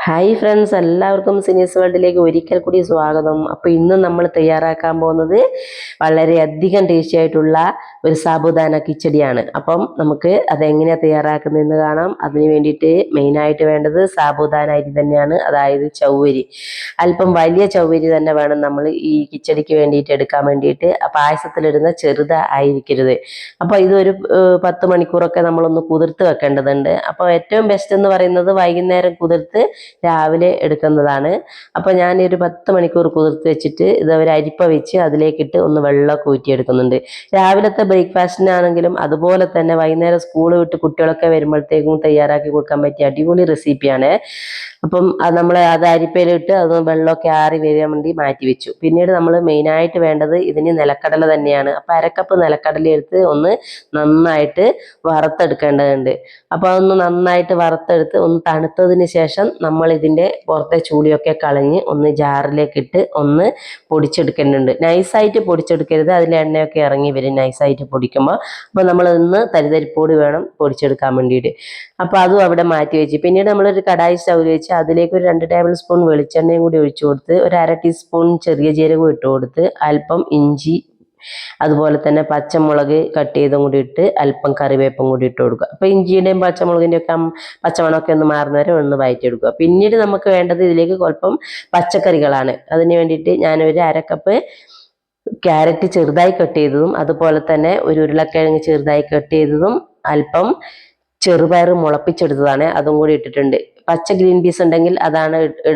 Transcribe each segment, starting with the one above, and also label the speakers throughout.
Speaker 1: Hi friends, എല്ലാവർക്കും സിനീസ് വേൾഡിലേക്ക് ഒരിക്കൽ കൂടി സ്വാഗതം. അപ്പോൾ ഇന്ന് നമ്മൾ തയ്യാറാക്കാൻ പോകുന്നത് വളരെയധികം ടേസ്റ്റി ആയിട്ടുള്ള ഒരു സാബുദാന കിച്ചടിയാണ്. അപ്പം നമുക്ക് അതെങ്ങനെയാണ് തയ്യാറാക്കുന്നതെന്ന് കാണാം. അതിന് വേണ്ടിയിട്ട് മെയിനായിട്ട് വേണ്ടത് സാബുദാന അരി തന്നെയാണ്, അതായത് ചൗവരി. അല്പം വലിയ ചൗവരി തന്നെ വേണം നമ്മൾ ഈ കിച്ചടിക്ക് വേണ്ടിയിട്ട് എടുക്കാൻ വേണ്ടിയിട്ട്. പായസത്തിലിടുന്ന ചെറുതായിരിക്കരുത്. അപ്പോൾ ഇതൊരു 10 മണിക്കൂറൊക്കെ നമ്മളൊന്ന് കുതിർത്ത് വെക്കേണ്ടതുണ്ട്. അപ്പോൾ ഏറ്റവും ബെസ്റ്റ് എന്ന് പറയുന്നത് വൈകുന്നേരം കുതിർത്ത് രാവിലെ എടുക്കുന്നതാണ്. അപ്പോൾ ഞാനൊരു 10 മണിക്കൂർ കുതിർത്ത് വെച്ചിട്ട് ഇത് ഒരു അരിപ്പ വെച്ച് അതിലേക്കിട്ട് ഒന്ന് വെള്ളമൊക്കെ ഊറ്റിയെടുക്കുന്നുണ്ട്. രാവിലത്തെ ബ്രേക്ക്ഫാസ്റ്റിനാണെങ്കിലും അതുപോലെ തന്നെ വൈകുന്നേരം സ്കൂൾ വിട്ട് കുട്ടികളൊക്കെ വരുമ്പോഴത്തേക്കും തയ്യാറാക്കി കൊടുക്കാൻ പറ്റിയ അടിപൊളി റെസിപ്പിയാണ്. അപ്പം നമ്മൾ അത് അരിപ്പയിലിട്ട് അത് വെള്ളമൊക്കെ ആറി വരാൻ വേണ്ടി മാറ്റി വെച്ചു. പിന്നീട് നമ്മൾ മെയിനായിട്ട് വേണ്ടത് ഇതിന് നിലക്കടല തന്നെയാണ്. അപ്പോൾ അരക്കപ്പ് നിലക്കടല എടുത്ത് ഒന്ന് നന്നായിട്ട് വറുത്തെടുക്കേണ്ടതുണ്ട്. അപ്പോൾ അതൊന്ന് നന്നായിട്ട് വറുത്തെടുത്ത് ഒന്ന് തണുത്തതിന് ശേഷം നമ്മൾ ഇതിൻ്റെ പുറത്തെ ചൂളിയൊക്കെ കളഞ്ഞ് ഒന്ന് ജാറിലേക്കിട്ട് ഒന്ന് പൊടിച്ചെടുക്കേണ്ടതുണ്ട്. നൈസായിട്ട് പൊടിച്ചെടുക്കരുത്, അതിൽ എണ്ണയൊക്കെ ഇറങ്ങി വരും നൈസായിട്ട് പൊടിക്കുമ്പോൾ. അപ്പോൾ നമ്മളൊന്ന് തരിതരിപ്പോട് വേണം പൊടിച്ചെടുക്കാൻ വേണ്ടിയിട്ട്. അപ്പോൾ അതും അവിടെ മാറ്റി വെച്ച് പിന്നീട് നമ്മളൊരു കടായി സ്റ്റൗവിൽ വെച്ച് അതിലേക്ക് ഒരു 2 ടേബിൾ സ്പൂൺ വെളിച്ചെണ്ണയും കൂടി ഒഴിച്ചു കൊടുത്ത് ഒരു 1/2 ടീസ്പൂൺ ചെറിയ ജീരകം ഇട്ട് കൊടുത്ത് അല്പം ഇഞ്ചി, അതുപോലെ തന്നെ പച്ചമുളക് കട്ട് ചെയ്തും കൂടി ഇട്ട് അല്പം കറിവേപ്പും കൂടി ഇട്ട് കൊടുക്കുക. അപ്പോൾ ഇഞ്ചിയുടെയും പച്ചമുളകിൻ്റെയും ഒക്കെ പച്ചമണമൊക്കെ ഒന്ന് മാറുന്നവരെ ഒന്ന് വഴറ്റിയെടുക്കുക. പിന്നീട് നമുക്ക് വേണ്ടത് ഇതിലേക്ക് അല്പം പച്ചക്കറികളാണ്. അതിന് വേണ്ടിയിട്ട് ഞാനൊരു 1/2 കപ്പ് ക്യാരറ്റ് ചെറുതായി കട്ട് ചെയ്തതും, അതുപോലെ തന്നെ ഒരു ഉരുളക്കിഴങ്ങ് ചെറുതായി കട്ട് ചെയ്തതും, അല്പം ചെറുപയർ മുളപ്പിച്ചെടുത്തതാണ്, അതും കൂടി ഇട്ടിട്ടുണ്ട്. പച്ച ഗ്രീൻ പീസ് ഉണ്ടെങ്കിൽ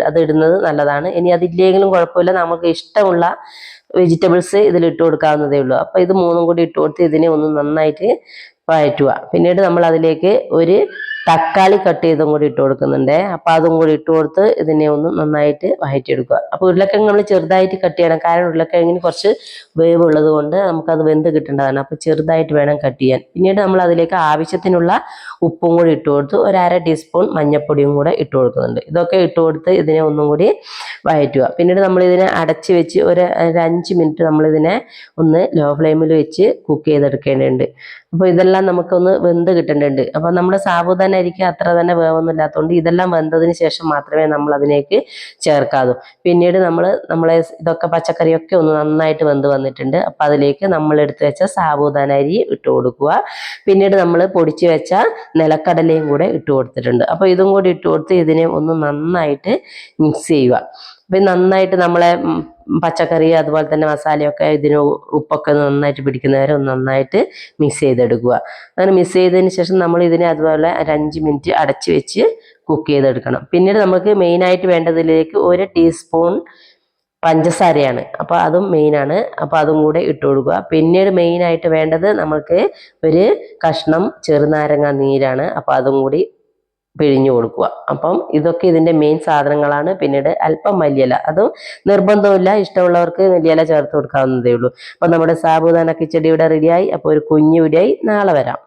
Speaker 1: അത് ഇടുന്നത് നല്ലതാണ്. ഇനി അതില്ലെങ്കിലും കുഴപ്പമില്ല, നമുക്ക് ഇഷ്ടമുള്ള വെജിറ്റബിൾസ് ഇതിൽ ഇട്ട് കൊടുക്കാവുന്നതേ ഉള്ളൂ. അപ്പോൾ ഇത് മൂന്നും കൂടി ഇട്ട് കൊടുത്ത് ഇതിനെ ഒന്ന് നന്നായിട്ട് വഴറ്റുക. പിന്നീട് നമ്മൾ അതിലേക്ക് ഒരു തക്കാളി കട്ട് ചെയ്തും കൂടി ഇട്ട് കൊടുക്കുന്നുണ്ട്. അപ്പോൾ അതും കൂടി ഇട്ട് കൊടുത്ത് ഇതിനെ ഒന്ന് നന്നായിട്ട് വഴറ്റിയെടുക്കുക. അപ്പോൾ ഉരുളക്കിഴങ്ങ് നമ്മൾ ചെറുതായിട്ട് കട്ട് ചെയ്യണം, കാരണം ഉരുളക്കിഴങ്ങിന് കുറച്ച് വേവ് ഉള്ളത് കൊണ്ട് നമുക്കത് വെന്ത് കിട്ടേണ്ടതാണ്. അപ്പോൾ ചെറുതായിട്ട് വേണം കട്ട് ചെയ്യാൻ. പിന്നീട് നമ്മൾ അതിലേക്ക് ആവശ്യത്തിനുള്ള ഉപ്പും കൂടി ഇട്ട് കൊടുത്ത് ഒരു 1/2 ടീസ്പൂൺ മഞ്ഞൾപ്പൊടിയും കൂടെ ഇട്ട് കൊടുക്കുന്നുണ്ട്. ഇതൊക്കെ ഇട്ട് കൊടുത്ത് ഇതിനെ ഒന്നും കൂടി വഴറ്റുക. പിന്നീട് നമ്മളിതിനെ അടച്ച് വെച്ച് ഒരു 5 മിനിറ്റ് നമ്മളിതിനെ ഒന്ന് ലോ ഫ്ലെയിമിൽ വെച്ച് കുക്ക് ചെയ്തെടുക്കേണ്ടതുണ്ട്. അപ്പോൾ ഇതെല്ലാം നമുക്കൊന്ന് വെന്ത് കിട്ടേണ്ടതുണ്ട്. അപ്പോൾ നമ്മുടെ സാബുദാന അരിക്ക് അത്ര തന്നെ വേവൊന്നും ഇല്ലാത്തതുകൊണ്ട് ഇതെല്ലാം വെന്തതിന് ശേഷം മാത്രമേ നമ്മൾ അതിലേക്ക് ചേർക്കാവൂ. പിന്നീട് നമ്മളെ ഇതൊക്കെ പച്ചക്കറിയൊക്കെ ഒന്ന് നന്നായിട്ട് വെന്ത് വന്നിട്ടുണ്ട്. അപ്പോൾ അതിലേക്ക് നമ്മൾ എടുത്ത് വെച്ച സാബുദാന അരി ഇട്ട് കൊടുക്കുക. പിന്നീട് നമ്മൾ പൊടിച്ച് വെച്ച നിലക്കടലയും കൂടെ ഇട്ട് കൊടുത്തിട്ടുണ്ട്. അപ്പോൾ ഇതും കൂടി ഇട്ട് കൊടുത്ത് ഇതിനെ ഒന്ന് നന്നായിട്ട് മിക്സ് ചെയ്യുക. അപ്പം നന്നായിട്ട് നമ്മളെ പച്ചക്കറി അതുപോലെ തന്നെ മസാലയൊക്കെ ഇതിന് ഉപ്പൊക്കെ നന്നായിട്ട് പിടിക്കുന്നവരെ ഒന്ന് നന്നായിട്ട് മിക്സ് ചെയ്തെടുക്കുക. അങ്ങനെ മിക്സ് ചെയ്തതിന് ശേഷം നമ്മൾ ഇതിനെ അതുപോലെ ഒരു 5 മിനിറ്റ് അടച്ച് വെച്ച് കുക്ക് ചെയ്തെടുക്കണം. പിന്നീട് നമുക്ക് മെയിനായിട്ട് വേണ്ടതിലേക്ക് 1 ടീസ്പൂൺ പഞ്ചസാരയാണ്. അപ്പോൾ അതും മെയിനാണ്. അപ്പോൾ അതും കൂടെ ഇട്ട് കൊടുക്കുക. പിന്നീട് മെയിനായിട്ട് വേണ്ടത് നമുക്ക് ഒരു കഷ്ണം ചെറുനാരങ്ങ നീരാണ്. അപ്പോൾ അതും കൂടി പിഴിഞ്ഞു കൊടുക്കുക. അപ്പം ഇതൊക്കെ ഇതിൻ്റെ മെയിൻ സാധനങ്ങളാണ്. പിന്നീട് അല്പം മല്ലിയില, അതും നിർബന്ധമില്ല, ഇഷ്ടമുള്ളവർക്ക് മല്ലിയില ചേർത്ത് കൊടുക്കാവുന്നതേ ഉള്ളൂ. അപ്പം നമ്മുടെ സാബുദാന കിച്ചടി ഇവിടെ റെഡിയായി. അപ്പോൾ ഒരു കുഞ്ഞു വീഡിയോയായി നാളെ വരാം.